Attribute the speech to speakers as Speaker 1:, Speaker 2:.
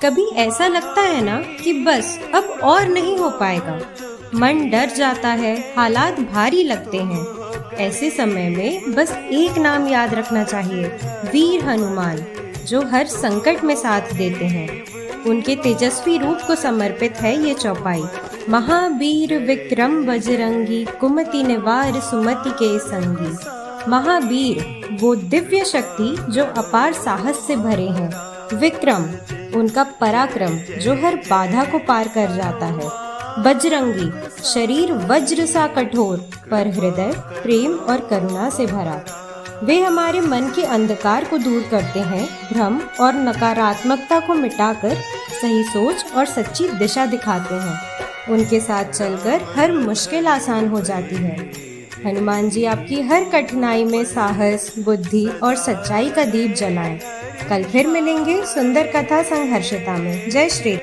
Speaker 1: कभी ऐसा लगता है ना कि बस अब और नहीं हो पाएगा। मन डर जाता है, हालात भारी लगते हैं। ऐसे समय में बस एक नाम याद रखना चाहिए, वीर हनुमान, जो हर संकट में साथ देते हैं। उनके तेजस्वी रूप को समर्पित है ये चौपाई। महावीर विक्रम बजरंगी, कुमति निवार सुमति के संगी। महावीर वो दिव्य शक्ति जो अपार साहस से भरे हैं। विक्रम उनका पराक्रम जो हर बाधा को पार कर जाता है। बजरंगी शरीर वज्र सा कठोर पर हृदय प्रेम और करुणा से भरा। वे हमारे मन के अंधकार को दूर करते हैं, भ्रम और नकारात्मकता को मिटाकर सही सोच और सच्ची दिशा दिखाते हैं। उनके साथ चलकर हर मुश्किल आसान हो जाती है। हनुमान जी आपकी हर कठिनाई में साहस, बुद्धि और सच्चाई का दीप जलाएं। कल फिर मिलेंगे सुंदर कथा संघर्षिता में। जय श्री